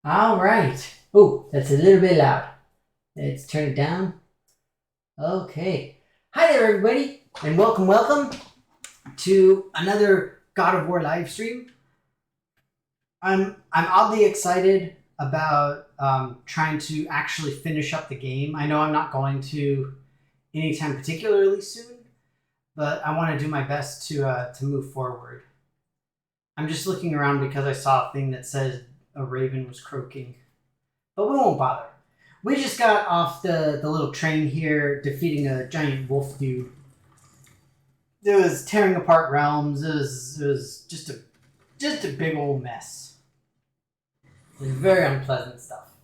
All right. Oh, that's a little bit loud. Let's turn it down. Okay. Hi there, everybody, and welcome to another God of War live stream. I'm oddly excited about trying to actually finish up the game. I know I'm not going to anytime particularly soon, but I want to do my best to move forward. I'm just looking around because I saw a thing that says a raven was croaking. But we won't bother. We just got off the little train here, defeating a giant wolf dude. It was tearing apart realms. It was just a big old mess. It was very unpleasant stuff.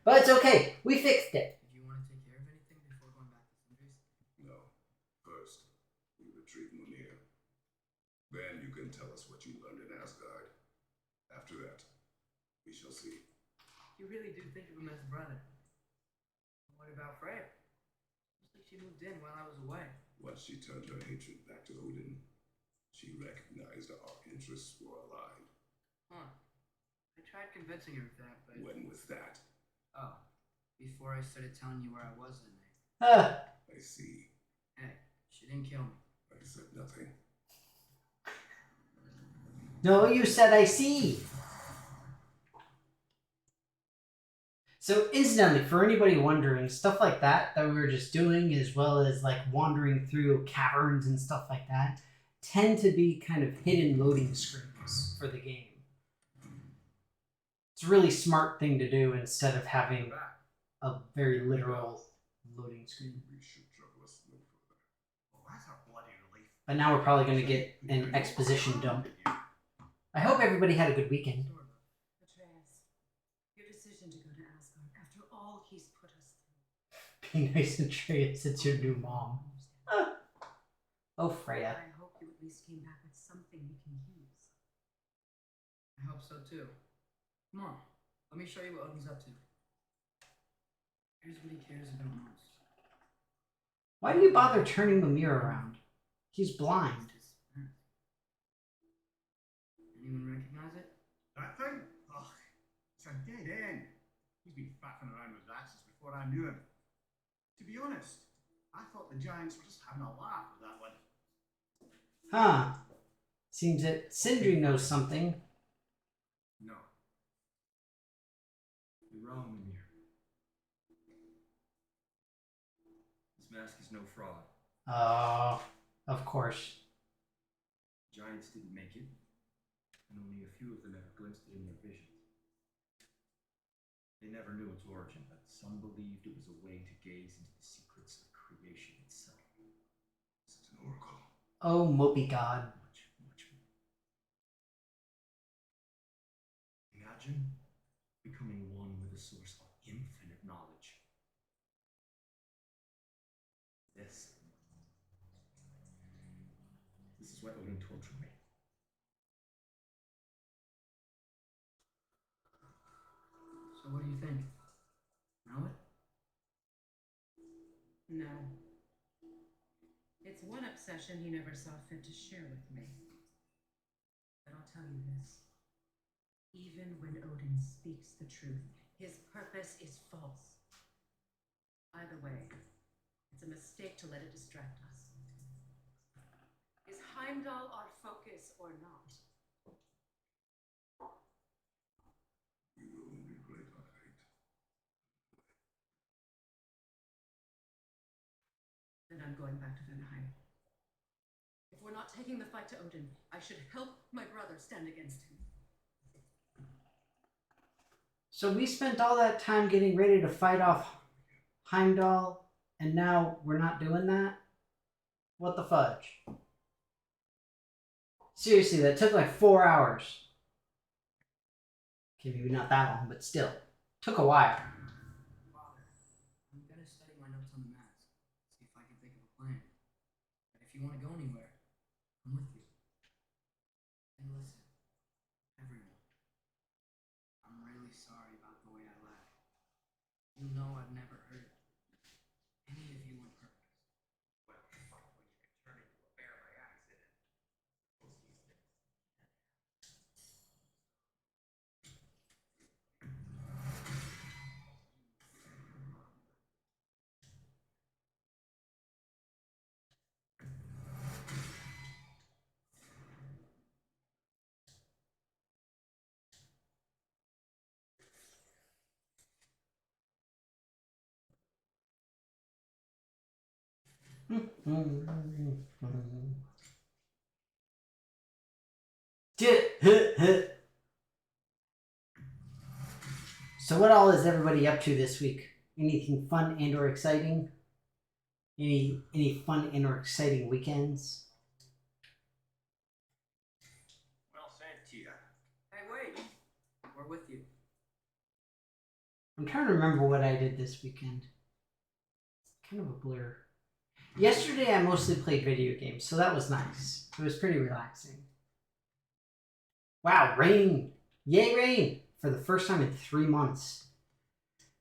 But it's okay. We fixed it. Do you want to take care of anything before going back to Sindri's? No. First, we retrieve Munir. Then you can tell us what you learned in Asgard. After that, we shall see. You really do think of him as a brother. What about Freya? Looks like she moved in while I was away. Once she turned her hatred back to Odin, she recognized our interests were aligned. Huh. I tried convincing her of that, but... When was that? Oh. Before I started telling you where I was that night. I see. Hey, she didn't kill me. I said nothing. No, you said I see. So incidentally, for anybody wondering, stuff like that we were just doing, as well as like wandering through caverns and stuff like that, tend to be kind of hidden loading screens for the game. It's a really smart thing to do instead of having a very literal loading screen. We should trouble us no further. Well, that's a bloody relief. But now we're probably going to get an exposition dump. I hope everybody had a good weekend. Atreus, your decision to go to Asgard after all he's put us through. Be nice, Atreus. It's your new mom. Oh, Freya. I hope you at least came back with something we can use. I hope so too. Come on, let me show you what Odin's up to. Here's what he cares about most. Why do you bother turning the mirror around? He's blind. Anyone recognize it? That thing? Oh, it's a dead end. He's been faffing around with axes before I knew him. To be honest, I thought the giants were just having a laugh with that one. Huh. Seems that Sindri knows something. No. You're wrong, Mimir. This mask is no fraud. Oh, of course. Giants didn't make it, and only a few of them ever glimpsed it in their visions. They never knew its origin, but some believed it was a way to gaze into the secrets of creation itself. It's an oracle. Oh, mopey god. Much more. Imagine becoming one with a source of infinite knowledge. This is what Odin tortured me. So what do you think? Know it? No. It's one obsession he never saw fit to share with me. But I'll tell you this. Even when Odin speaks the truth, his purpose is false. Either way, it's a mistake to let it distract us. Is Heimdall our focus or not? We will only break our fate. Then I'm going back to Vanaheim. If we're not taking the fight to Odin, I should help my brother stand against him. So we spent all that time getting ready to fight off Heimdall, and now we're not doing that? What the fudge? Seriously, that took like 4 hours. Okay, maybe not that long, but still. Took a while. Father, I'm gonna study my notes on the mask. See if I can think of a plan. But if you want to go anywhere, I'm with you. And listen, everyone. I'm really sorry about the way I lied. You know I've never hurt any of you on purpose. Well, fuck when you can turn into a bear by accident. So what all is everybody up to this week? Anything fun and or exciting? Any fun and or exciting weekends? Well said, Tia. Hey, wait. We're with you. I'm trying to remember what I did this weekend. It's kind of a blur. Yesterday I mostly played video games, so that was nice. It was pretty relaxing. Wow, rain! Yay, rain! For the first time in 3 months.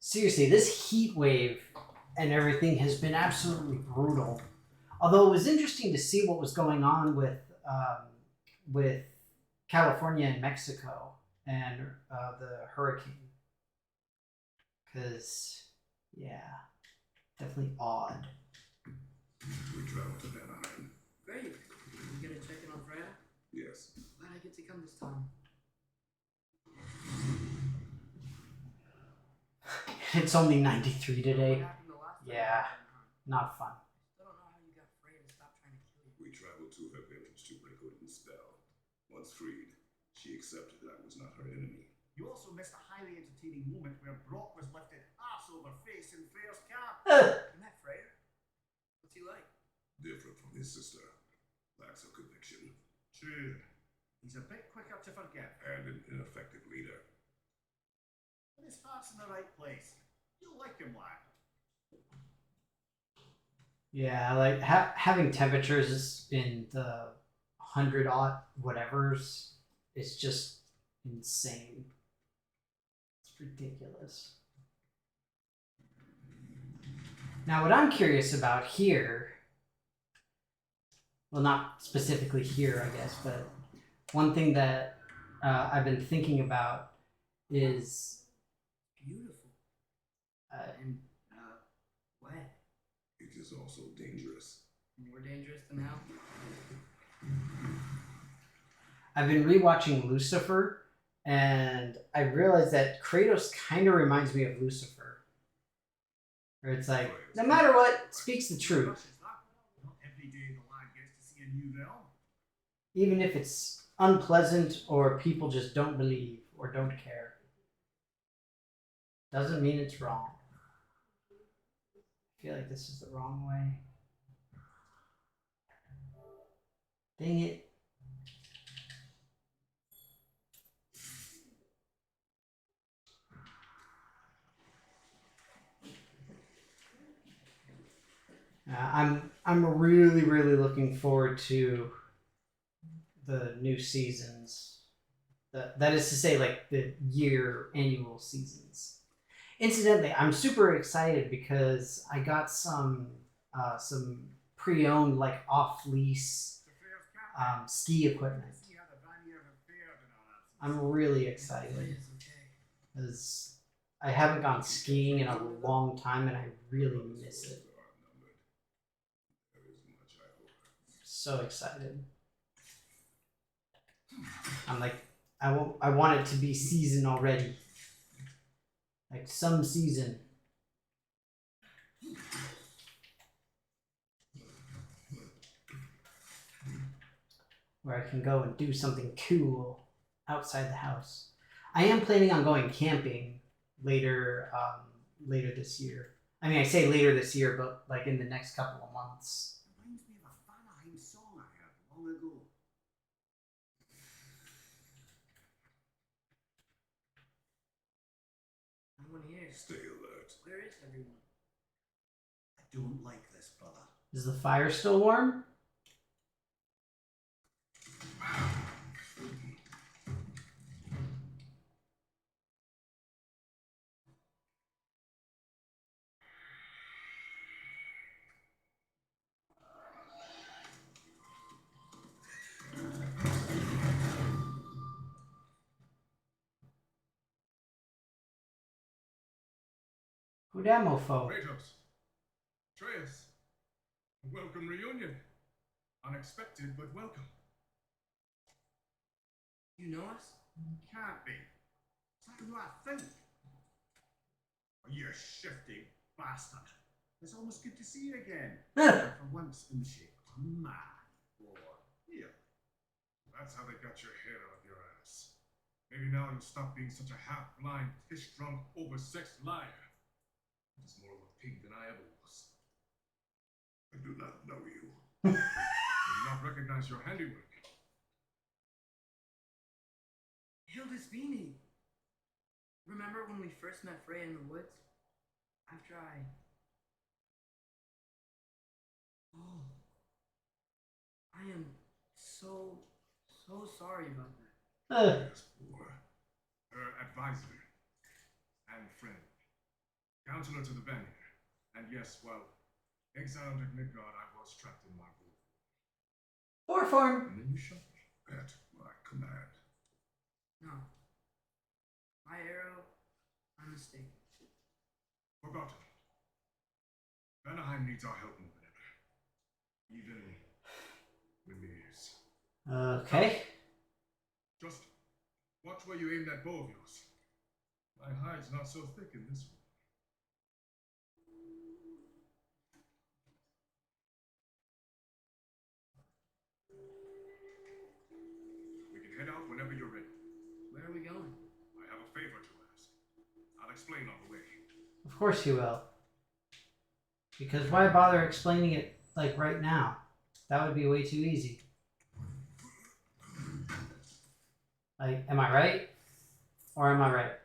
Seriously, this heat wave and everything has been absolutely brutal. Although it was interesting to see what was going on with California and Mexico and the hurricane. Because, yeah, definitely odd. We traveled to Anaheim. Great. You gonna check in on Freya? Yes. Glad I get to come this time. It's only 93 today. What happened the last time Yeah. you were in Anaheim? Not fun. Still don't know how you got Freya to stop trying to kill you. We traveled to her village to break Odin's spell. Once freed, she accepted that I was not her enemy. You also missed a highly entertaining moment where Brock was lifted arse over face in Freya's camp. You met Freya? What's he like? Different from his sister. Lacks of conviction. True. He's a bit quicker to forgive. And an ineffective leader. But his heart's in the right place. You'll like him, lad. Yeah, like having temperatures in the 100 whatevers is just insane. It's ridiculous. Now, what I'm curious about here, well, not specifically here, I guess, but one thing that I've been thinking about is Beautiful. uh, And, wet. It is also dangerous. More dangerous than hell. I've been rewatching Lucifer, and I realized that Kratos kind of reminds me of Lucifer. Where it's like, no matter what, speaks the truth. Rush is that? Not every day the lad gets to see a new realm. Even if it's unpleasant or people just don't believe or don't care. Doesn't mean it's wrong. I feel like this is the wrong way. Dang it. I'm really looking forward to the new seasons. That is to say, like the annual seasons. Incidentally, I'm super excited because I got some pre-owned, like off-lease To Freya's camp. ski equipment. See how the Vanir have fared in our absence. I'm really excited Freya's okay. because I haven't gone skiing in a long time and I really miss it. There is much I hope. So excited. I'm like, I want it to be season already. Like some season. Where I can go and do something cool outside the house. I am planning on going camping later this year. I mean, I say later this year, but like in the next couple of months. Reminds me of a Vanaheim song I heard long ago. No one here. Stay alert. Where is everyone? I don't like this, brother. Is the fire still warm? Who dat mofo? Kratos, Atreus, a welcome reunion. Unexpected, but welcome. You know us? Can't be. Is that who I think? Are you a shifty bastard? It's almost good to see you again. Huh. For once in the shape of a man. Or here. That's how they got your head out of your ass. Maybe now you'll stop being such a half-blind, piss-drunk, oversexed liar. It's more of a pig than I ever was. I do not know you. I do not recognize your handiwork. Hildesvini! Remember when we first met Freya in the woods? After I... Oh. I am so sorry about that. Yes, boy. Her advisor and friend. Counselor to the Vanir. And yes, well, exiled at Midgard, I was trapped in my room. Or form. And then you shot me. At my command. No. My arrow, my mistake. Forgotten. Vanaheim needs our help more than ever. Even Mimir's. Okay. Just watch where you aim that bow of yours. My hide's not so thick in this one. We can head out whenever you're ready. Where are we going? I have a favor to ask. I'll explain on the way. Of course you will. Because why bother explaining it like right now? That would be way too easy. Like, am I right? Or am I right?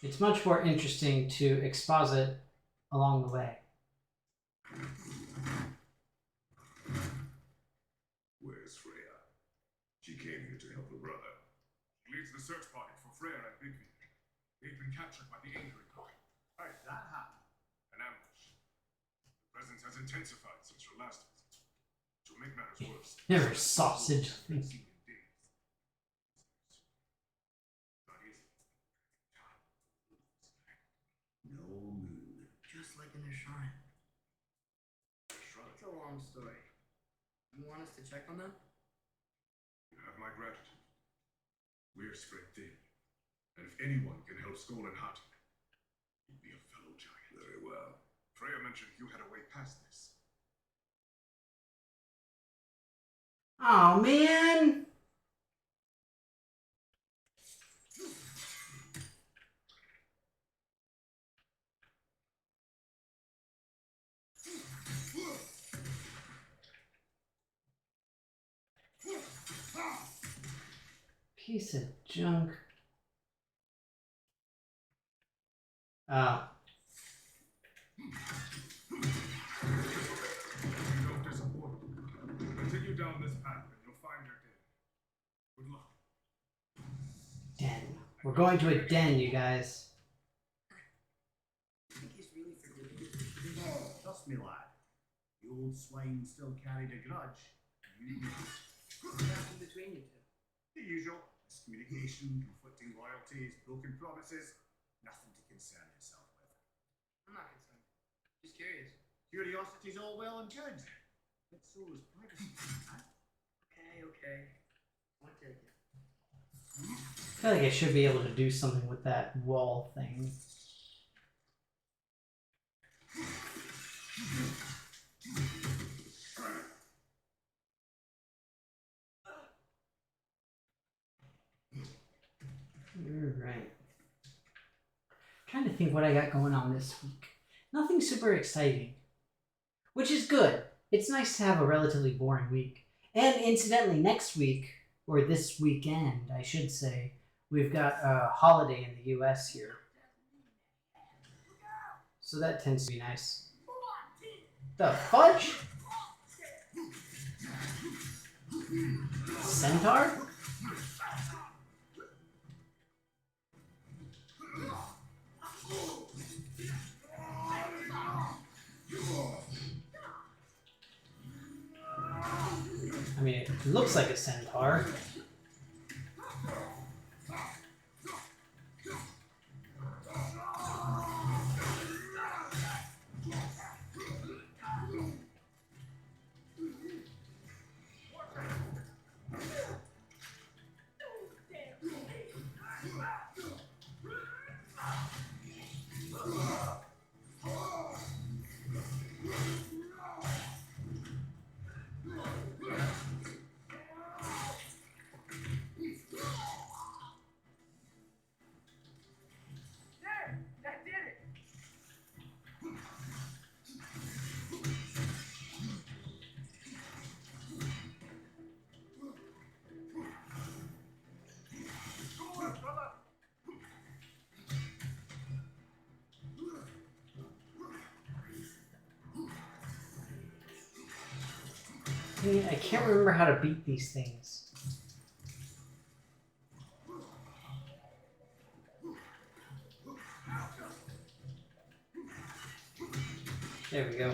It's much more interesting to exposit along the way. Where's Freya? She came here to help her brother. She leads the search party for Freyr and Bigvir. They've been captured by the Angry God. How did that happen? An ambush. The presence has intensified since your last visit. To make matters worse, There's sausage. been seen in days. Not easy. No moon. Just like in their shrine. Shrine. It's a long story. You want us to check on them? You have my gratitude. We're spread thin. And if anyone can help Skoll and Hati, he'd be a fellow giant. Very well. Freya mentioned you had a way past this. Oh man! Piece of junk. Oh. Don't disappoint. Continue down this path and you'll find your den. Good luck. Den. We're going to a den, you guys. I think he's really forgiving. Trust me, lad. The old swine still carried a grudge. You know. What happened between you two? The usual. Miscommunication, conflicting loyalties, broken promises. Nothing to concern yourself with. I'm not concerned. Just curious. Curiosity's all well and good. But so is privacy. Huh? Okay. I'll take it. I feel like I should be able to do something with that wall thing. Alright. Trying to think what I got going on this week. Nothing super exciting. Which is good. It's nice to have a relatively boring week. And incidentally, next week, or this weekend, I should say, we've got a holiday in the US here. So that tends to be nice. The fudge? Centaur? I mean, it looks like a centaur. Dang it, I can't remember how to beat these things. There we go.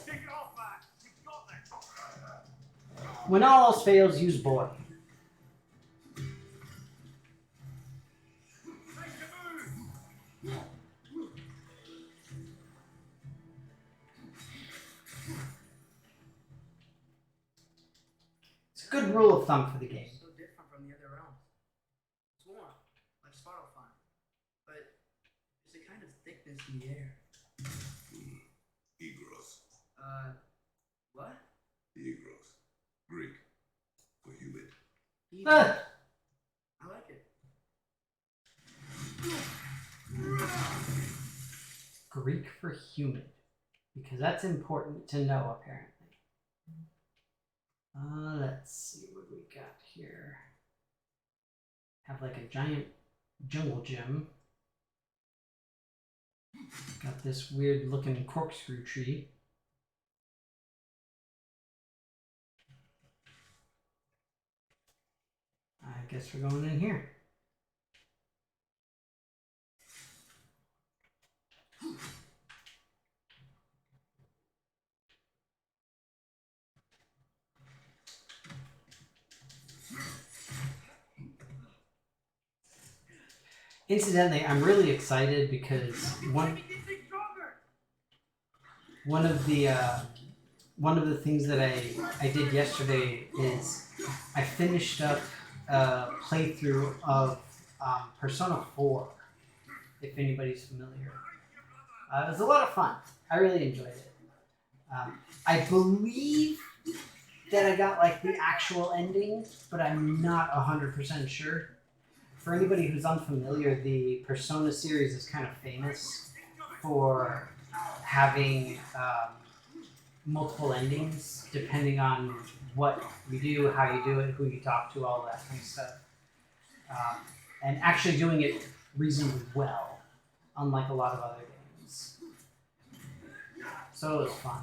Take it off, man. You got this. When all else fails, use boy. Make the move. It's a good rule of thumb for the game. So different from the other realms. It's warm, like Svartalfheim, but there's a kind of thickness in the air. Egros. What? Egros. Greek. For humid. Ah, I like it. Greek for humid. Because that's important to know, apparently. Let's see what we got here. Have like a giant jungle gym. Got this weird looking corkscrew tree. I guess we're going in here. Incidentally, I'm really excited because one of the things that I did yesterday is I finished up a playthrough of Persona 4, if anybody's familiar. It was a lot of fun. I really enjoyed it. I believe that I got like the actual ending, but I'm not 100% sure. For anybody who's unfamiliar, the Persona series is kind of famous for having multiple endings depending on what you do, how you do it, who you talk to, all that kind of stuff. And actually doing it reasonably well, unlike a lot of other games. So it was fun.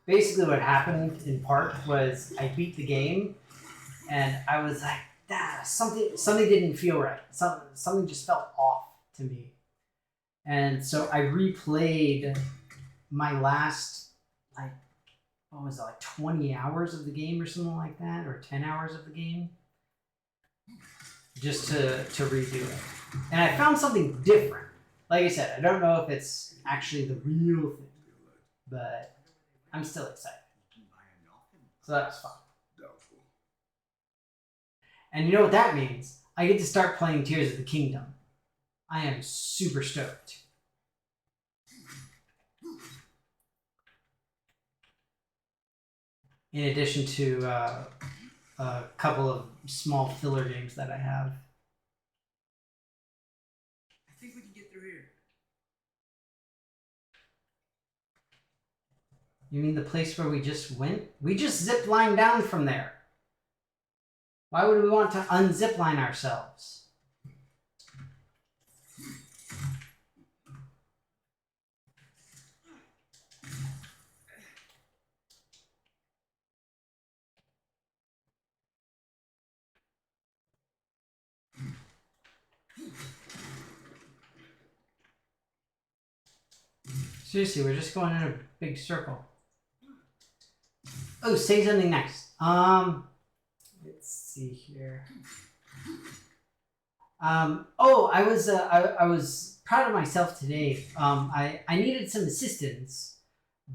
Basically what happened in part was I beat the game and I was like, something didn't feel right. Something just felt off to me. And so I replayed my last, like, what was it, like 20 hours of the game or something like that, or 10 hours of the game, just to redo it. And I found something different. Like I said, I don't know if it's actually the real thing, but I'm still excited. So that was fun. Doubtful. And you know what that means? I get to start playing Tears of the Kingdom. I am super stoked. In addition to a couple of small filler games that I have. I think we can get through here. You mean the place where we just went? We just ziplined down from there. Why would we want to unzipline ourselves? Seriously, we're just going in a big circle. Oh, say something next. Let's see here. I was proud of myself today. I needed some assistance,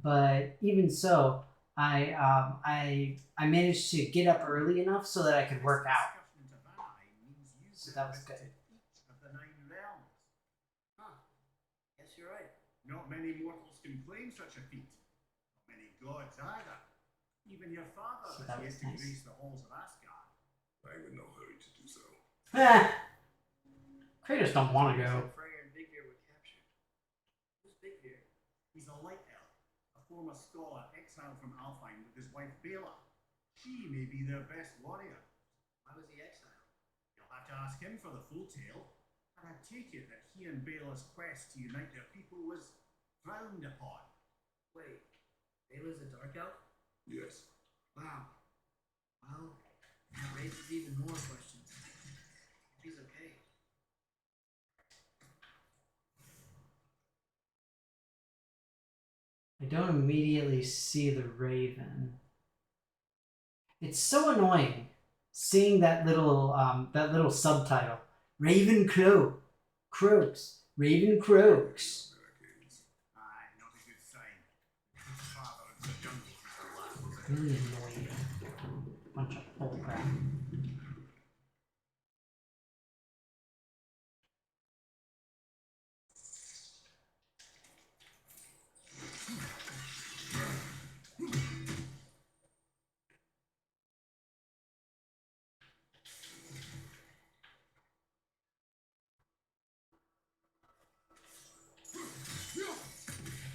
but even so, I managed to get up early enough so that I could work out. So that was good. Guess you're right. Not many mortals can claim such a feat. Not many gods either. Even your father So has that yet was to nice. grace the halls of Asgard. I'm in no hurry to do so. Kratos don't want to go. Freyr and Vigir were captured. Who's Vigir? He's a light elf, a former scholar exiled from Alfheim with his wife Bela. She may be their best warrior. Why was he exiled? You'll have to ask him for the full tale. And I take it that he and Bela's quest to unite their people was frowned upon. Wait, Bela's a dark elf? Yes, Wow. Well, that raises even more questions. If he's okay. I don't immediately see the raven. It's so annoying seeing that little subtitle. Raven croaks. Raven croaks. Aye, not a good sign. His father in the jungle was the last of it. Really annoying. Bunch of bullcrap.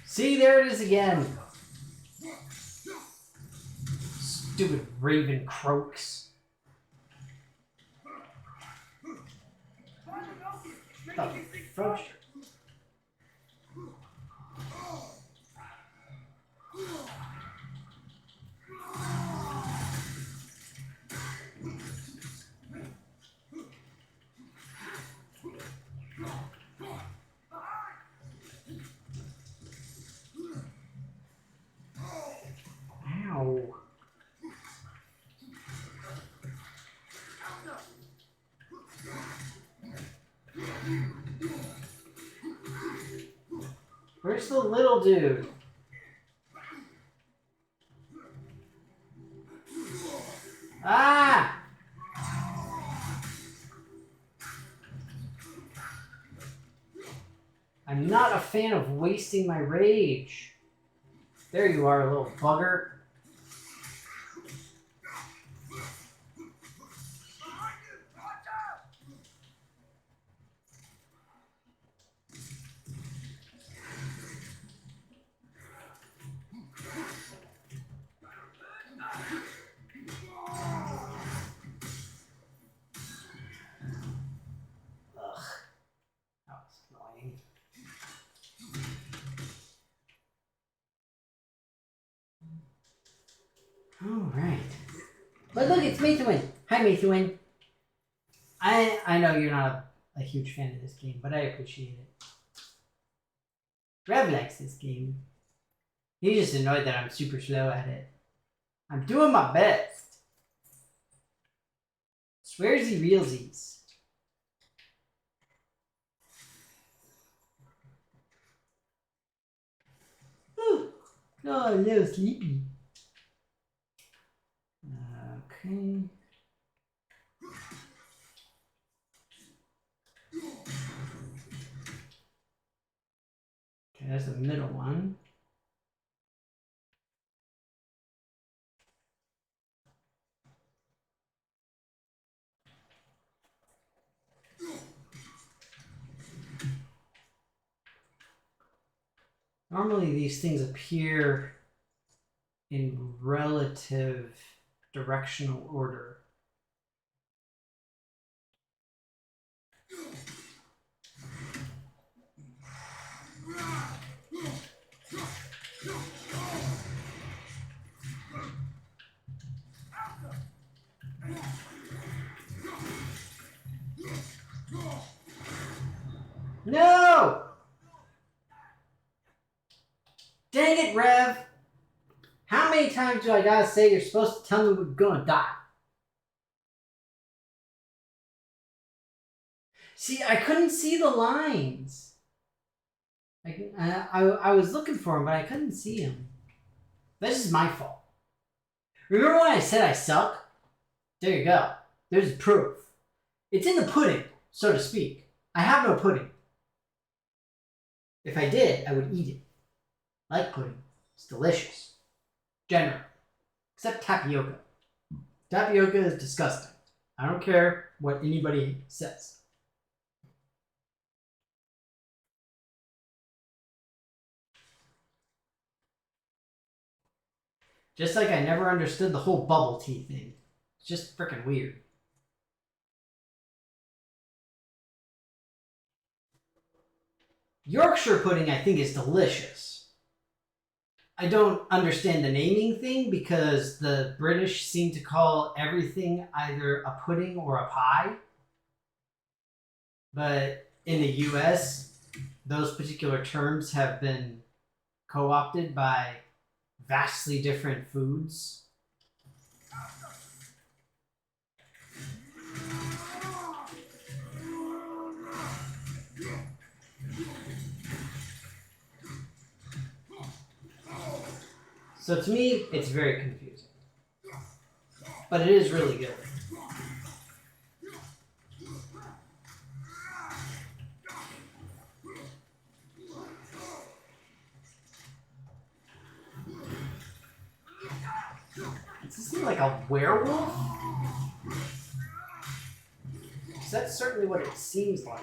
See, there it is again. Stupid raven croaks. The fuck? Ow. Where's the little dude? Ah! I'm not a fan of wasting my rage. There you are, little bugger. Ugh. That was annoying. Alright. But look, it's Methuen. Hi, Methuen. I know you're not a huge fan of this game, but I appreciate it. Rev likes this game. He's just annoyed that I'm super slow at it. I'm doing my best. Swearsy realsies. Ooh. Oh, a little sleepy. Okay. Okay, that's the middle one. Normally these things appear in relative directional order. No! Dang it, Rev! How many times do I gotta say you're supposed to tell me we're gonna die? See, I couldn't see the lines. I was looking for them, but I couldn't see them. This is my fault. Remember when I said I suck? There you go. There's proof. It's in the pudding, so to speak. I have no pudding. If I did, I would eat it. I like pudding. It's delicious. Generally. Except tapioca. Tapioca is disgusting. I don't care what anybody says. Just like I never understood the whole bubble tea thing. It's just freaking weird. Yorkshire pudding, I think, is delicious. I don't understand the naming thing because the British seem to call everything either a pudding or a pie. But in the US, those particular terms have been co-opted by vastly different foods. So to me, it's very confusing. But it is really good. Does this seem like a werewolf? Because that's certainly what it seems like.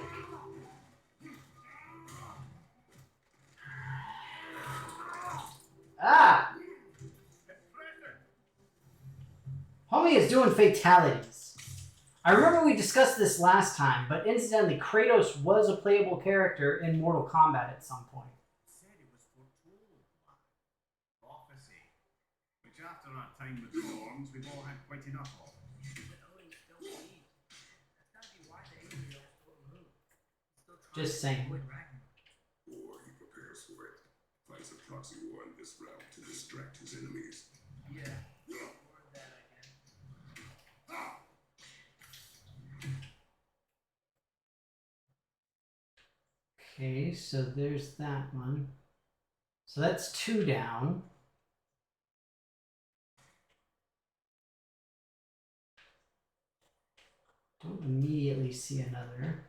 Ah! Homie is doing fatalities. I remember we discussed this last time, but incidentally, Kratos was a playable character in Mortal Kombat at some point. Said it was foretold. Prophecy. Which after our time with storms, we've all had quite enough of. But Odin still believes. That's gotta be why the Aether stole the moon. He's still trying Just to saying. avoid Ragnarok. Or he prepares for it, fights a proxy war in this realm to distract his enemies. Yeah. Or that I can. Okay, so there's that one. So that's 2 down. Don't immediately see another.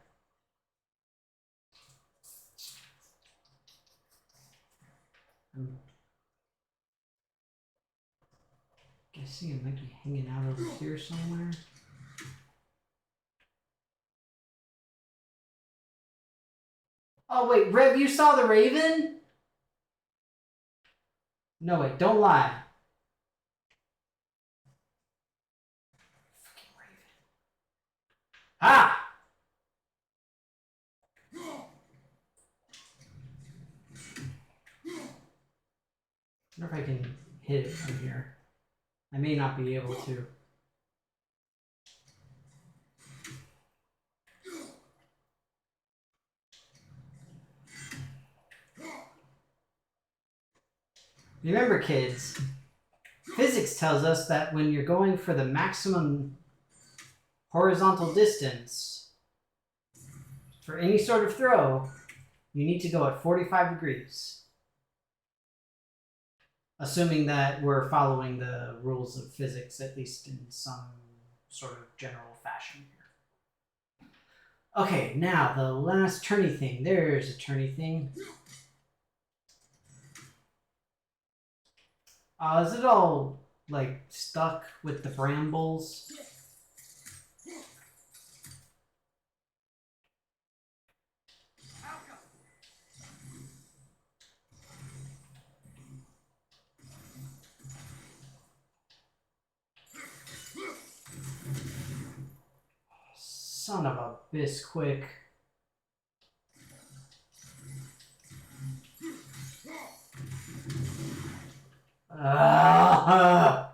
I'm guessing it might be hanging out over here somewhere. Oh wait, Rev, you saw the Raven? No wait, don't lie. Fucking Raven. Ah! I wonder if I can hit it from here. I may not be able to. Remember, kids, physics tells us that when you're going for the maximum horizontal distance for any sort of throw, you need to go at 45 degrees. Assuming that we're following the rules of physics, at least in some sort of general fashion here. Okay, now the last turny thing. There's a turny thing. Is it all, like, stuck with the brambles? Son of a bisquick. I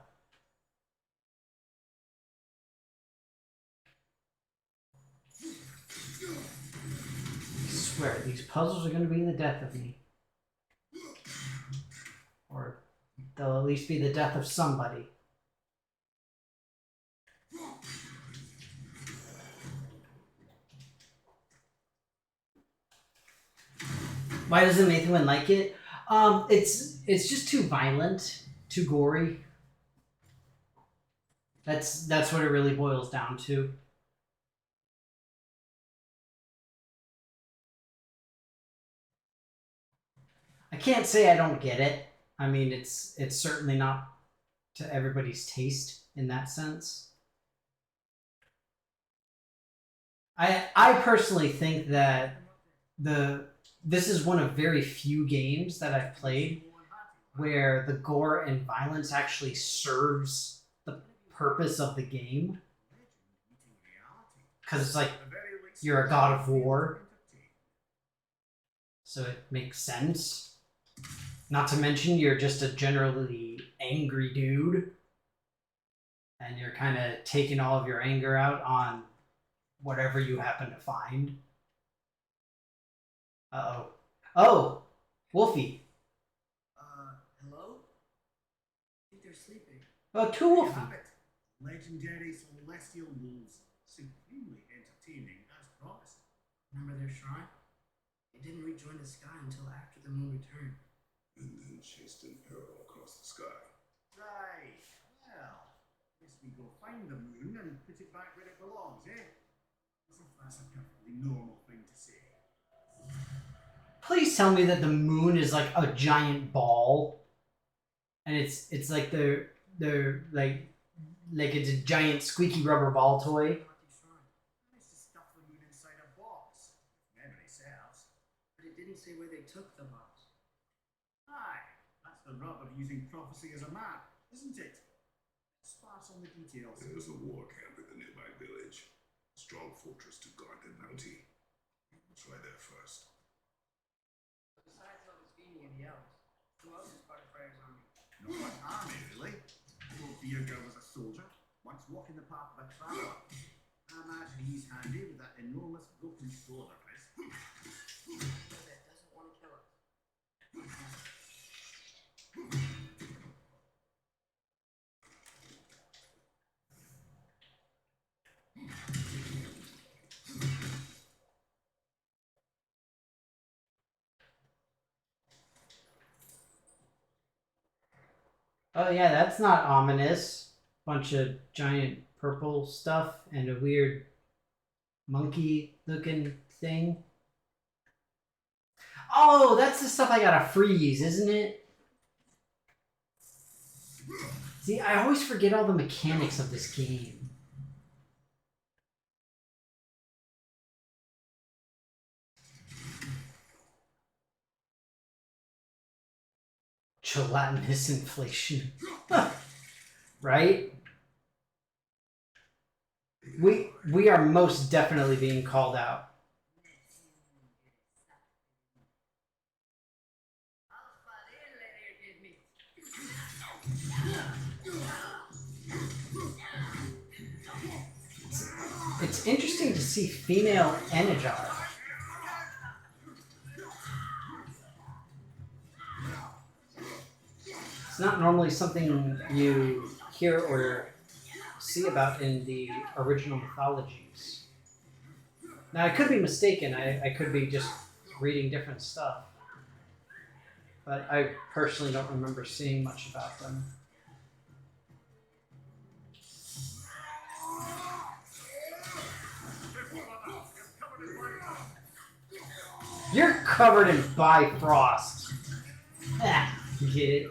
swear, these puzzles are going to be the death of me. Or they'll at least be the death of somebody. Why doesn't Nathan like it? It's just too violent, too gory. That's what it really boils down to. I can't say I don't get it. I mean, it's certainly not to everybody's taste in that sense. I personally think that this is one of very few games that I've played where the gore and violence actually serves the purpose of the game. Because it's like you're a god of war, so it makes sense. Not to mention, you're just a generally angry dude. And you're kind of taking all of your anger out on whatever you happen to find. Uh-oh. Oh! Wolfie. Hello? I think they're sleeping. Oh, two There you Wolfie. have it. Legendary celestial wolves. Supremely entertaining, as promised. Remember their shrine? They didn't rejoin the sky until after the moon returned. And then chased an arrow across the sky. Right. Well, guess we go find the moon and put it back where it belongs, eh? As if that's a perfectly normal thing to say. Please tell me that the moon is like a giant ball. And it's like they're like it's a giant squeaky rubber ball toy. Managed to stuff the moon inside a box, if memory serves. But it didn't say where they took the box. Aye, that's the rub of using prophecy as a map, isn't it? Sparse on the details. There's a war camp in the nearby village. A strong fortress to guard their bounty. We'll try there first. Besides Elvis and the elves, who else is part of Freya's army? Not much army, really. Old Beerger was a soldier, once walking the path of a traveller. I imagine he's handy with that enormous broken sword of his. That doesn't want to kill us. Oh yeah, that's not ominous. Bunch of giant purple stuff and a weird monkey looking thing. Oh, that's the stuff I gotta freeze, isn't it? See, I always forget all the mechanics of this game. Gelatinous inflation. Right? We are most definitely being called out. It's interesting to see female Anajar. It's not normally something you hear or see about in the original mythologies. Now, I could be mistaken. I could be just reading different stuff. But I personally don't remember seeing much about them. You're covered in Bifrost. Get it?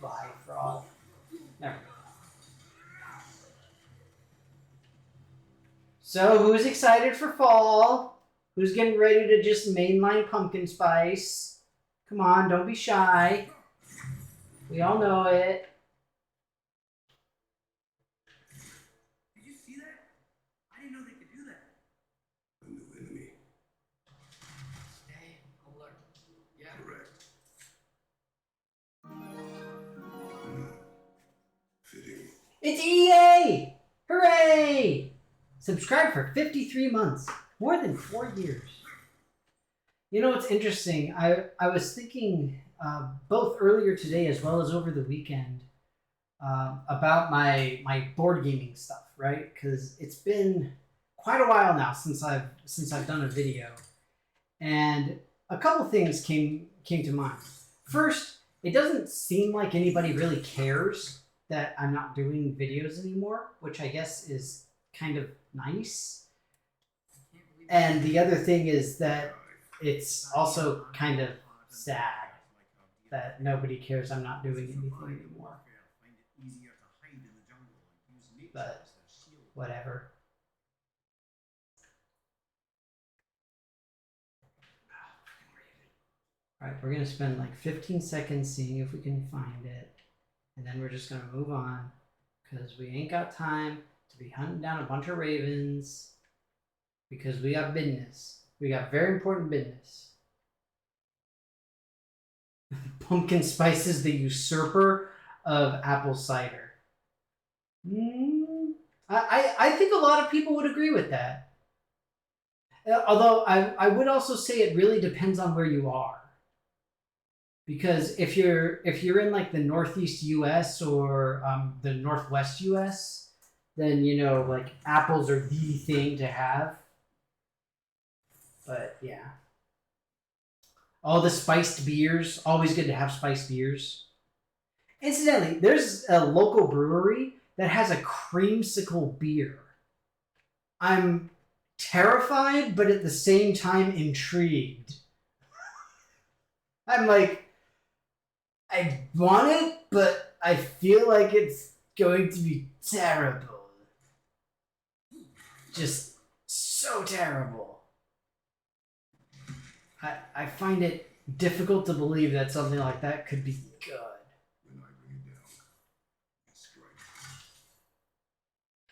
Bifrost. Never mind. So, who's excited for fall? Who's getting ready to just mainline pumpkin spice? Come on, don't be shy. We all know it. Did you see that? I didn't know they could do that. A new enemy. Stay alert. Yeah? Correct. Fitting. It's EA! Hooray! Subscribe for 53 months. More than 4 years. You know what's interesting? I was thinking both earlier today as well as over the weekend about my board gaming stuff, right? Because it's been quite a while now since I've done a video, and a couple things came to mind. First, it doesn't seem like anybody really cares that I'm not doing videos anymore, which I guess is kind of nice. And the other thing is that it's also kind of sad that nobody cares I'm not doing anything anymore. But whatever. Alright, we're going to spend like 15 seconds seeing if we can find it. And then we're just going to move on. Because we ain't got time to be hunting down a bunch of ravens. Because we got business. We got very important business. Pumpkin spice is the usurper of apple cider. I think a lot of people would agree with that. Although I would also say it really depends on where you are. Because if you're in like the Northeast U.S. or the Northwest U.S., then like apples are the thing to have. But yeah. Oh, the spiced beers. Always good to have spiced beers. Incidentally, there's a local brewery that has a creamsicle beer. I'm terrified, but at the same time intrigued. I'm like, I want it, but I feel like it's going to be terrible. Just so terrible. I find it difficult to believe that something like that could be good. When I bring it down, you strike.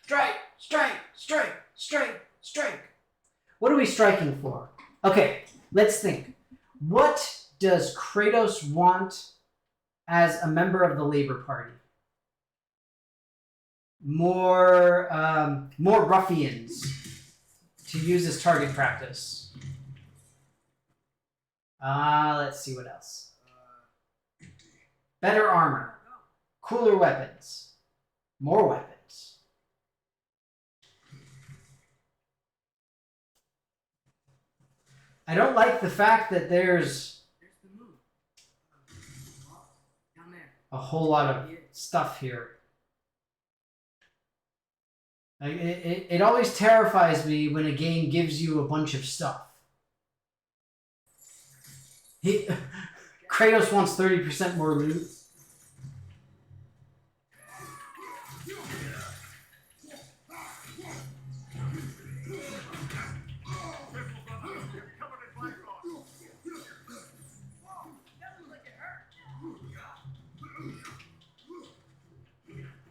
Strike! Strike! Strike! Strike! Strike! What are we striking for? Okay, let's think. What does Kratos want as a member of the Labor Party? More ruffians to use as target practice. Let's see what else. Empty. Better armor. Cooler weapons. More weapons. I don't like the fact that there's There's the move. Down there. a whole lot of stuff here. Like, it always terrifies me when a game gives you a bunch of stuff. Kratos wants 30% more loot.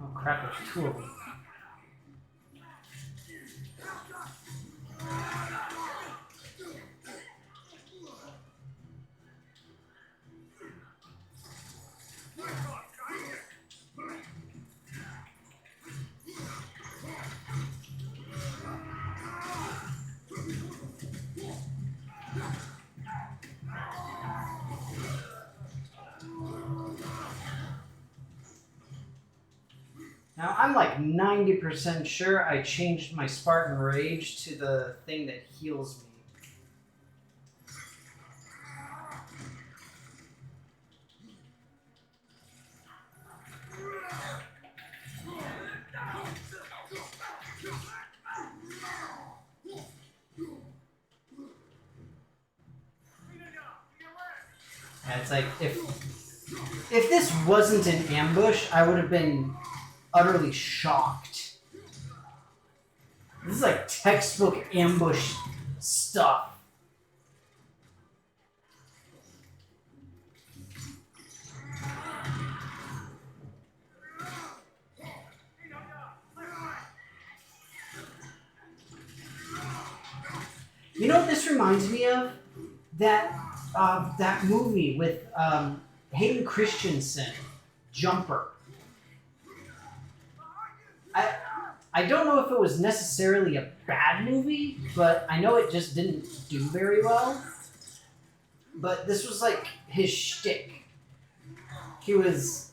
Oh crap, there's two of them. Now, I'm like 90% sure I changed my Spartan Rage to the thing that heals me. Yeah, it's like, if this wasn't an ambush, I would have been utterly shocked. This is like textbook ambush stuff. You know what this reminds me of? That movie with Hayden Christensen, Jumper. I don't know if it was necessarily a bad movie, but I know it just didn't do very well. But this was like his shtick. He was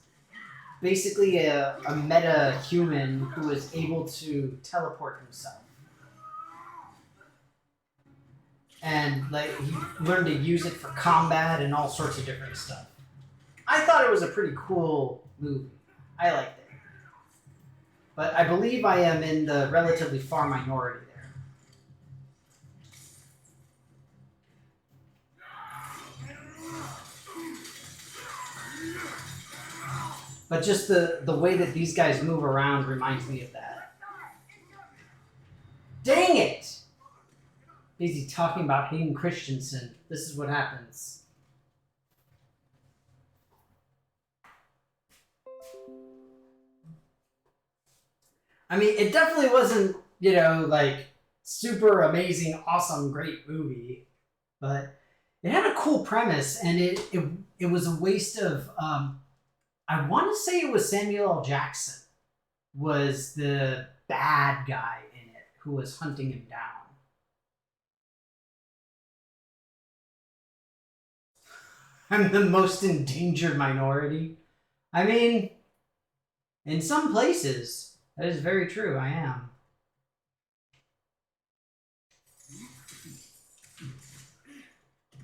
basically a meta human who was able to teleport himself. And like he learned to use it for combat and all sorts of different stuff. I thought it was a pretty cool movie. I liked it. But I believe I am in the relatively far minority there. But just the way that these guys move around reminds me of that. Dang it! Busy talking about Hayden Christensen. This is what happens. I mean, it definitely wasn't, like super amazing, awesome, great movie, but it had a cool premise, and it it was a waste of. I want to say it was Samuel L. Jackson was the bad guy in it who was hunting him down. I'm the most endangered minority. I mean, in some places, that is very true. I am.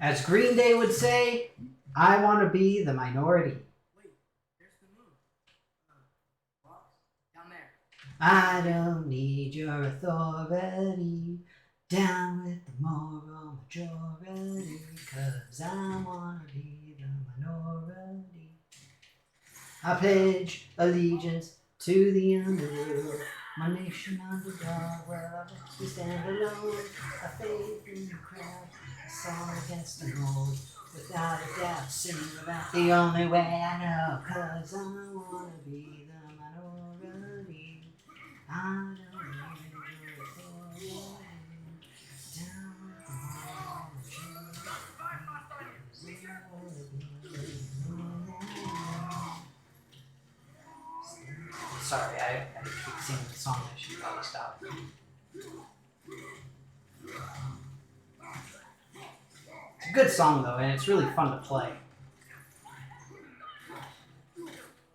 As Green Day would say, I want to be the minority. Wait, there's the moon. Box? Down there. I don't need your authority. Down with the moral majority, 'cause I want to be the minority. I pledge allegiance to the underworld, my nation underdog, where we stand alone. A faith in the crowd, a song against the mold. Without a doubt, sing about the only way I know, 'cause I want to be the minority. I don't need your authority. Down with the moral Sorry, I keep singing the song. I should probably stop. It's a good song though, and it's really fun to play.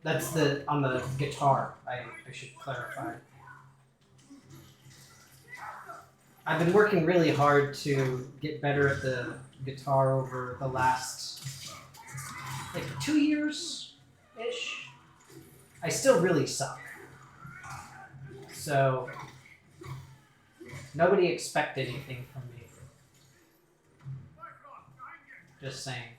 That's on the guitar. I should clarify. I've been working really hard to get better at the guitar over the last 2 years ish. I still really suck. So nobody expect anything from me. Just saying.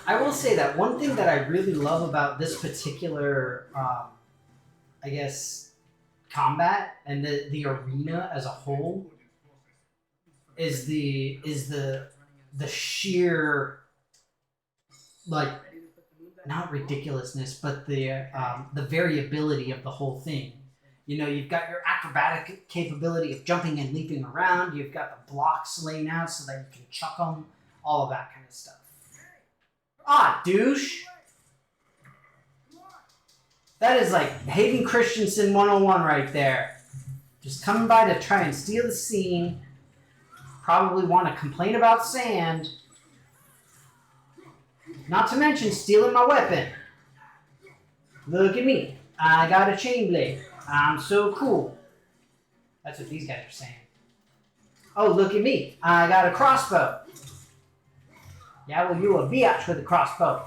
I will say that one thing that I really love about this particular, I guess, combat and the arena as a whole is the sheer, like, not ridiculousness, but the variability of the whole thing. You know, you've got your acrobatic capability of jumping and leaping around. You've got the blocks laying out so that you can chuck them, all of that kind of stuff. Ah, douche! That is like Hayden Christensen 101 right there. Just coming by to try and steal the scene. Probably want to complain about sand. Not to mention stealing my weapon. Look at me. I got a chain blade. I'm so cool. That's what these guys are saying. Oh, look at me. I got a crossbow. Yeah, well, you a biatch with a crossbow.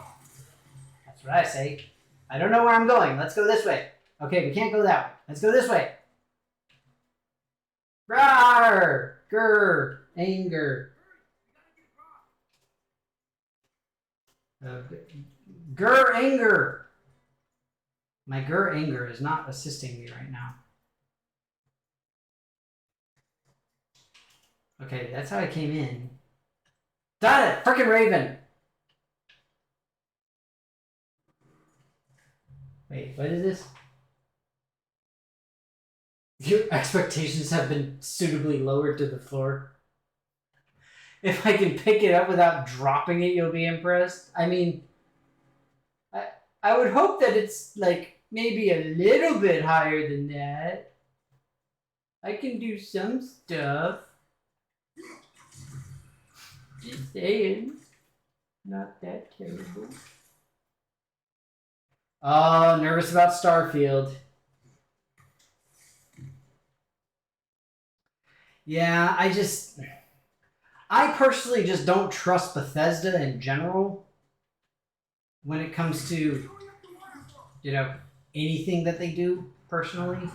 That's what I say. I don't know where I'm going. Let's go this way. Okay, we can't go that way. Let's go this way. Rawr! Grr! Anger. Grr! Anger. My grr anger is not assisting me right now. Okay, that's how I came in. Got it! Frickin' Raven! Wait, what is this? Your expectations have been suitably lowered to the floor. If I can pick it up without dropping it, you'll be impressed. I mean, I would hope that it's like maybe a little bit higher than that. I can do some stuff. Just saying. Not that terrible. Oh, nervous about Starfield. Yeah, I personally just don't trust Bethesda in general when it comes to, you know, anything that they do personally.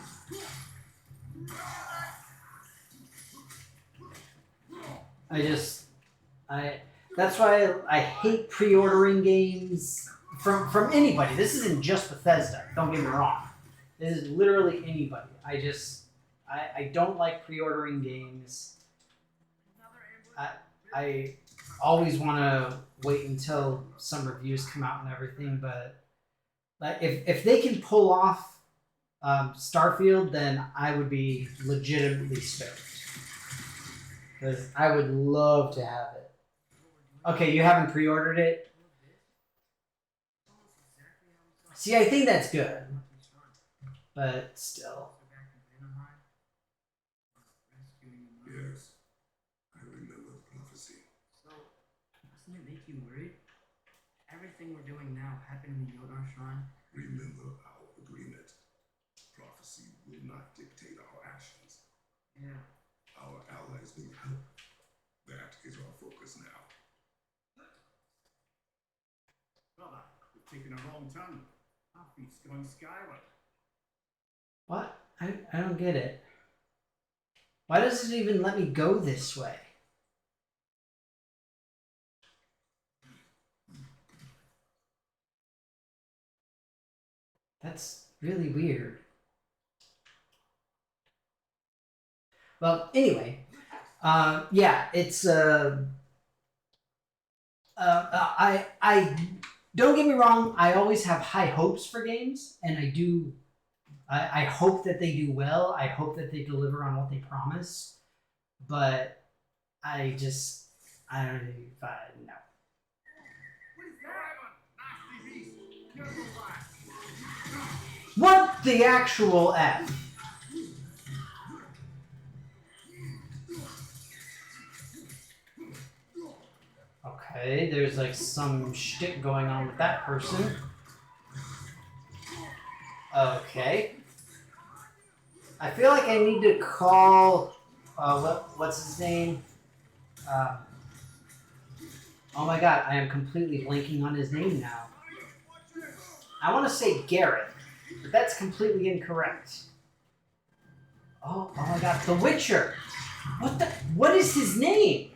That's why I hate pre-ordering games from anybody. This isn't just Bethesda. Don't get me wrong. This is literally anybody. I don't like pre-ordering games. I always want to wait until some reviews come out and everything, but if they can pull off Starfield, then I would be legitimately stoked. Because I would love to have it. Okay, you haven't pre-ordered it? See, I think that's good. But still. Yes, I remember the prophecy. So, doesn't it make you worried? Everything we're doing now happened in the Yodar Shrine. Remember our agreement. Prophecy will not dictate our actions. Yeah. Our allies need help. That is our focus now. Brother, we've taken a wrong turn. Our feet's going skyward. What? I don't get it. Why does it even let me go this way? That's really weird. Well, anyway, yeah, it's I don't get me wrong. I always have high hopes for games, and I do. I hope that they do well. I hope that they deliver on what they promise. But I don't know. What the actual F? Okay, there's like some shit going on with that person. Okay. I feel like I need to call. What's his name? Oh my god, I am completely blanking on his name now. I want to say Garrett, but that's completely incorrect. Oh my god, The Witcher! What is his name?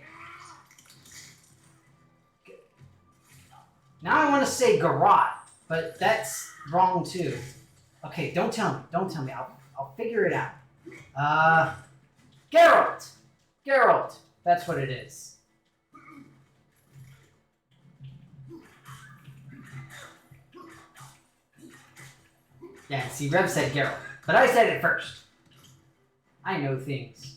Now I want to say Garrot, but that's wrong too. Okay, don't tell me. I'll figure it out. Geralt! That's what it is. Yeah, see, Rev said Geralt, but I said it first. I know things.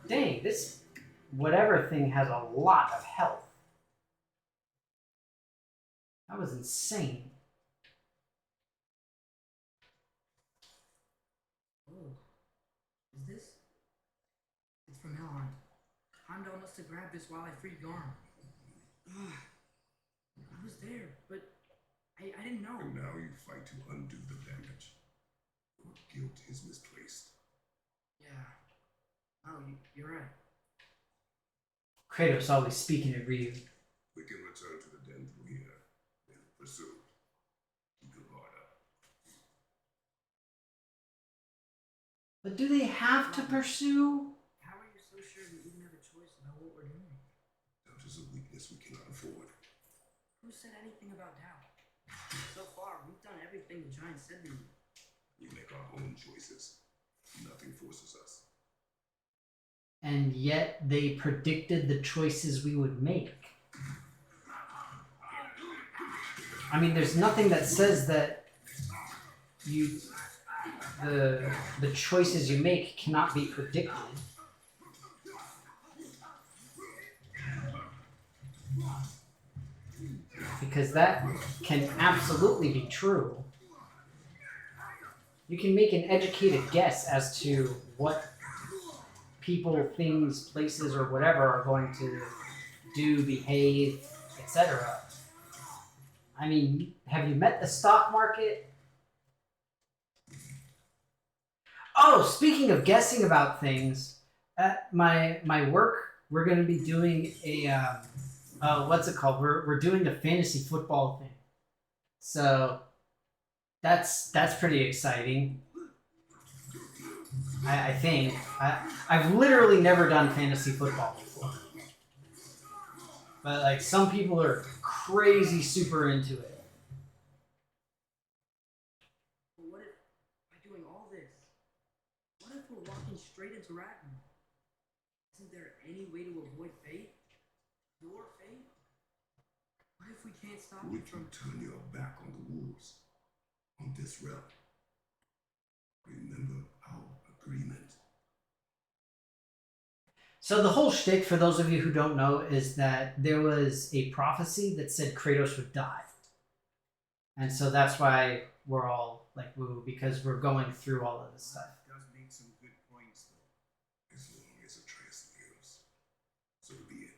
Dang, this whatever thing has a lot of health. That was insane. Oh, is this? It's from Elrond. Heimdall must have grabbed this while I freed Garm. I was there, but I didn't know. And now you fight to undo the damage. Your guilt is misplaced. Yeah. Oh, you're right. Kratos always speaking to Ryu. We can return to the den through here and pursue. Keep your guard up. But do they have to pursue? How are you so sure we even have a choice about what we're doing? Doubt is a weakness we cannot afford. Who said anything about doubt? So far, we've done everything the giant said we would. We make our own choices. Nothing forces us. And yet they predicted the choices we would make. I mean, there's nothing that says that the choices you make cannot be predicted. Because that can absolutely be true. You can make an educated guess as to what people, things, places, or whatever are going to do, behave, etc. I mean, have you met the stock market? Oh, speaking of guessing about things, at my work, we're going to be doing what's it called? We're doing a fantasy football thing, so that's pretty exciting. I think I've literally never done fantasy football before, but like some people are crazy super into it. But what if, by doing all this, what if we're walking straight into Ragnarok? Isn't there any way to avoid fate? Your fate? What if we can't stop We you can from... turn your back on the wolves, on this realm. Remember our agreement. So the whole shtick, for those of you who don't know, is that there was a prophecy that said Kratos would die, and so that's why we're all like woo, because we're going through all of this stuff. Does make some good points, though. As long as Atreus lives, so be it.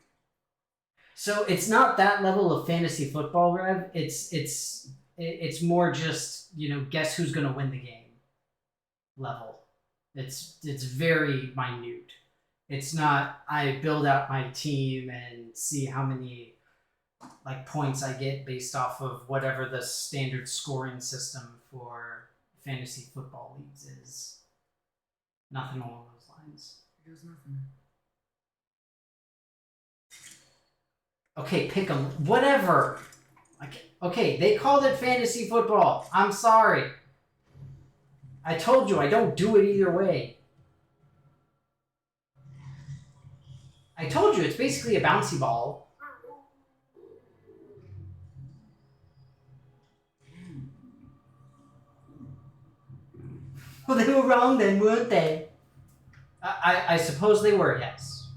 So it's not that level of fantasy football, Rev. It's more just, you know, guess who's going to win the game level. It's very minute. It's not I build out my team and see how many like points I get based off of whatever the standard scoring system for fantasy football leagues is. Nothing along those lines. There's nothing. Okay, pick 'em. Whatever. Okay, they called it fantasy football. I'm sorry. I told you I don't do it either way. I told you it's basically a bouncy ball. Well, they were wrong then, weren't they? I suppose they were, yes.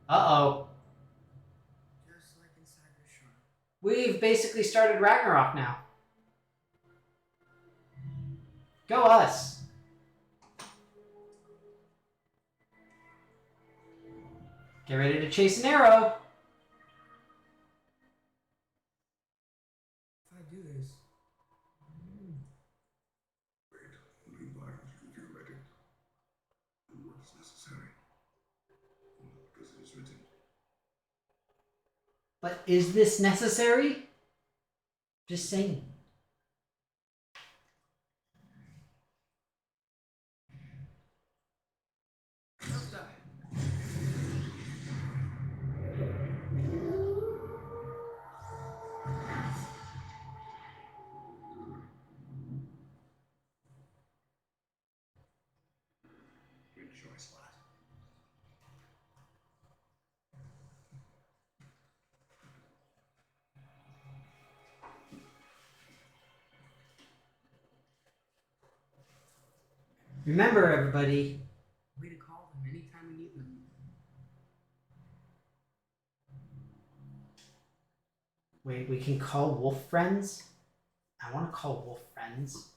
Uh-oh. Just like inside the shrine. We've basically started Ragnarok now. Go us. Get ready to chase an arrow. If I do this, Wait, only one if you're ready. Do what is necessary. Because it is written. But is this necessary? Just saying. just die. Good choice, lad. Remember, everybody, Way to call them anytime we need them. wait, we can call wolf friends? I want to call wolf friends.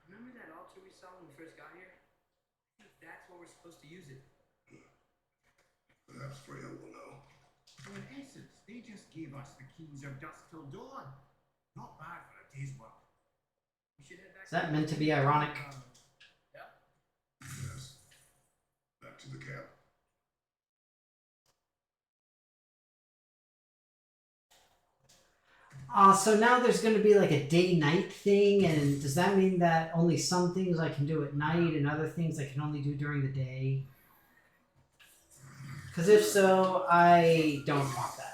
Remember that altar we saw when we first got here? I think that's where we're supposed to use it. Perhaps Freya will know. So in essence, they just gave us the keys of dusk till dawn. Not bad for a day's work. We should head back. Is that meant to be ironic? Yeah. Yes. Back to the camp. So now there's going to be like a day-night thing, and does that mean that only some things I can do at night and other things I can only do during the day? Because if so, I don't want that.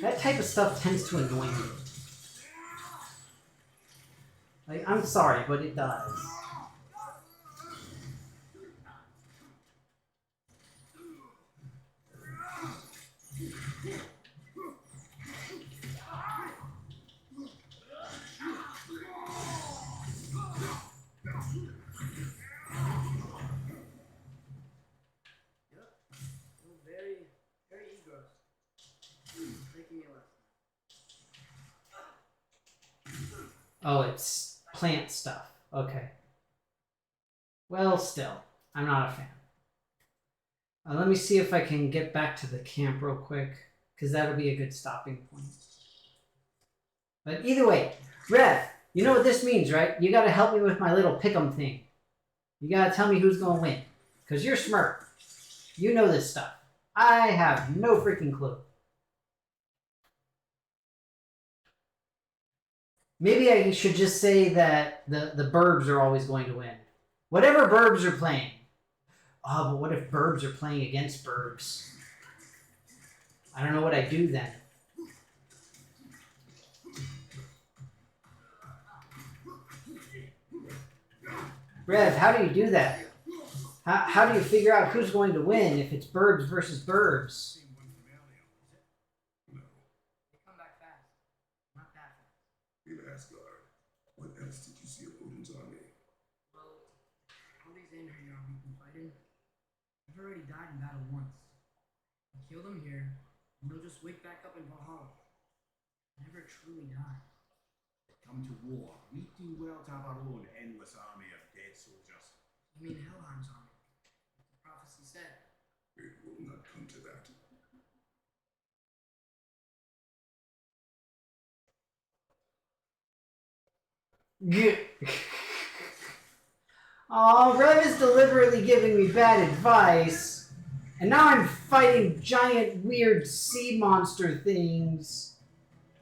That type of stuff tends to annoy me. Like, I'm sorry, but it does. Very, very eager. Making me laugh. Oh, it's plant stuff. Okay. Well, still, I'm not a fan. Let me see if I can get back to the camp real quick, because that'll be a good stopping point. But either way, Rev, you know what this means, right? You gotta help me with my little pick'em thing. You gotta tell me who's gonna win. Because you're smart. You know this stuff. I have no freaking clue. Maybe I should just say that the Burbs are always going to win. Whatever Burbs are playing. Oh, but what if Burbs are playing against Burbs? I don't know what I do then. Rev, how do you do that? How do you figure out who's going to win if it's Burbs versus Burbs? Same one from earlier, was it? No. They come back fast. Not that fast. In Asgard, what else did you see of Odin's army? Well, all these Einherjar we've been fighting, they've already died in battle once. We kill them here, and they'll just wake back up in Valhalla. Never truly die. Come to war. We do well to have our own endless army of dead soldiers. You mean Helheim's army? The prophecy said. It will not come to that. Aw, Rev is deliberately giving me bad advice. And now I'm fighting giant, weird sea monster things.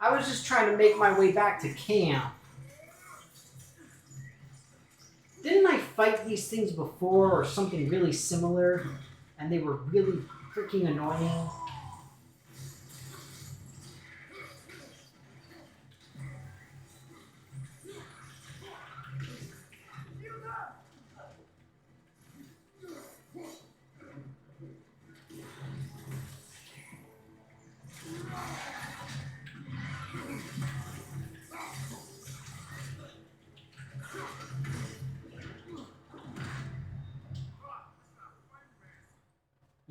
I was just trying to make my way back to camp. Didn't I fight these things before or something really similar? And they were really freaking annoying?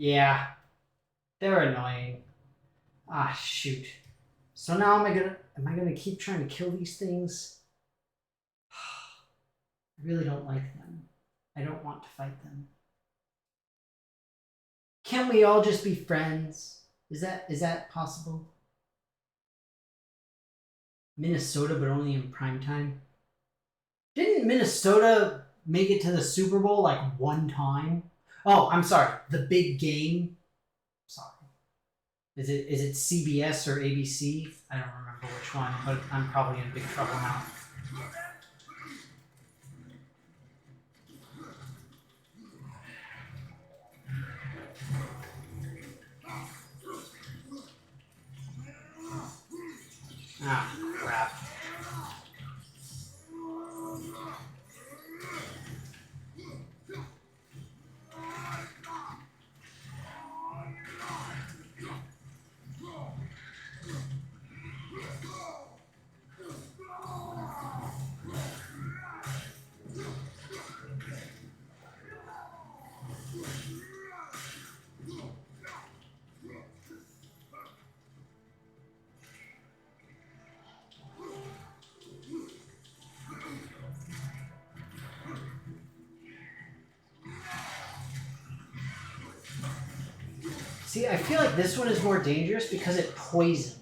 Yeah, they're annoying. Ah, shoot. So now am I gonna keep trying to kill these things? I really don't like them. I don't want to fight them. Can't we all just be friends? Is that possible? Minnesota, but only in prime time. Didn't Minnesota make it to the Super Bowl like one time? Oh, I'm sorry. The big game. Sorry. Is it CBS or ABC? I don't remember which one, but I'm probably in big trouble now. Ah, crap. See, I feel like this one is more dangerous because it poisons.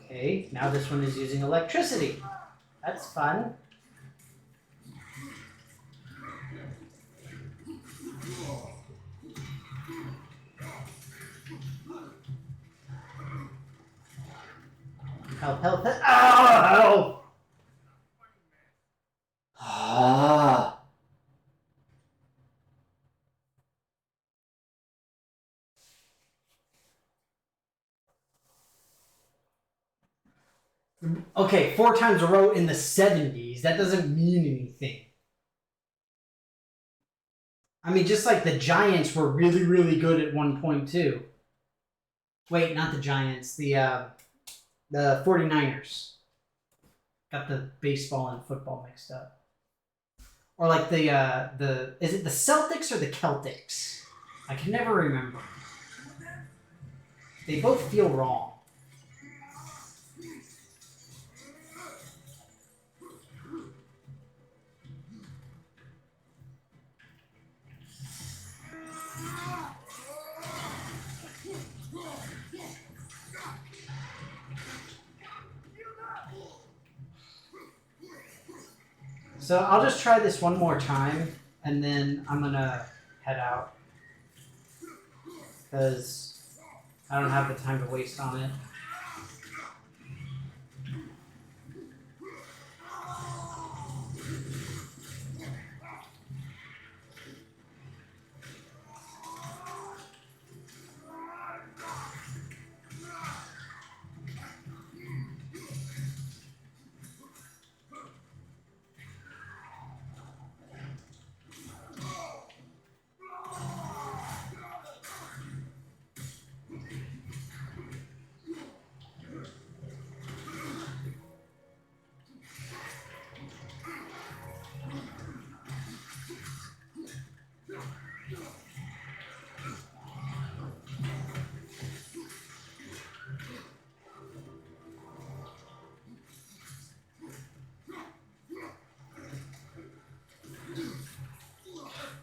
Okay, now this one is using electricity. That's fun. Help, help, help. Oh, help! Ah. Okay, 4 times a row in the 70s. That doesn't mean anything. I mean, just like the Giants were really, really good at one point too. Wait, not the Giants. The 49ers. Got the baseball and football mixed up. Or like the is it the Celtics or the Celtics? I can never remember. They both feel wrong. So I'll just try this one more time, and then I'm gonna head out because I don't have the time to waste on it.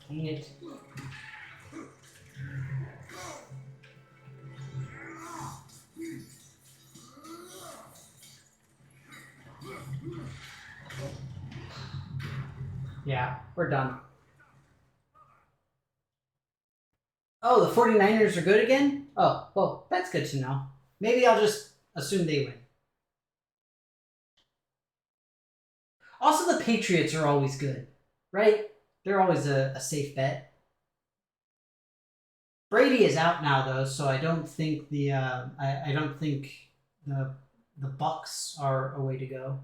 Dang it. Yeah, we're done. Oh, the 49ers are good again? Oh, well, that's good to know. Maybe I'll just assume they win. Also, the Patriots are always good, right? They're always a safe bet. Brady is out now, though, so I don't think I don't think the Bucks are a way to go.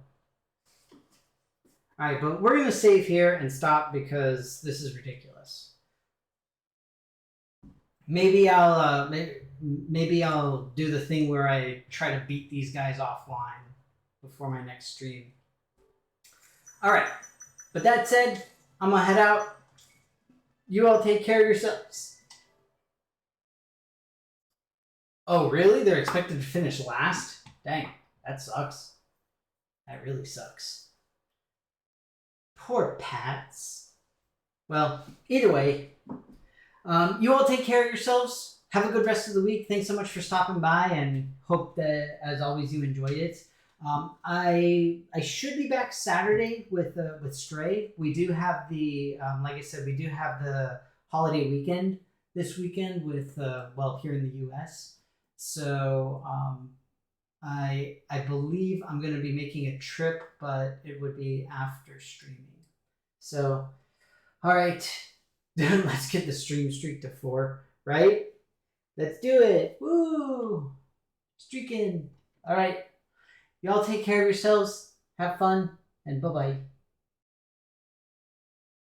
All right, but we're gonna save here and stop because this is ridiculous. Maybe I'll do the thing where I try to beat these guys offline before my next stream. All right, but that said, I'm gonna head out. You all take care of yourselves. Oh, really? They're expected to finish last? Dang, that sucks. That really sucks. Poor Pats. Well, either way, you all take care of yourselves. Have a good rest of the week. Thanks so much for stopping by, and hope that, as always, you enjoyed it. I should be back Saturday with Stray. We do have the like I said, we do have the holiday weekend this weekend with here in the U.S. So I believe I'm going to be making a trip, but it would be after streaming. So, all right, let's get the stream streak to 4, right? Let's do it. Woo! Streaking. All right. Y'all take care of yourselves. Have fun, and bye-bye.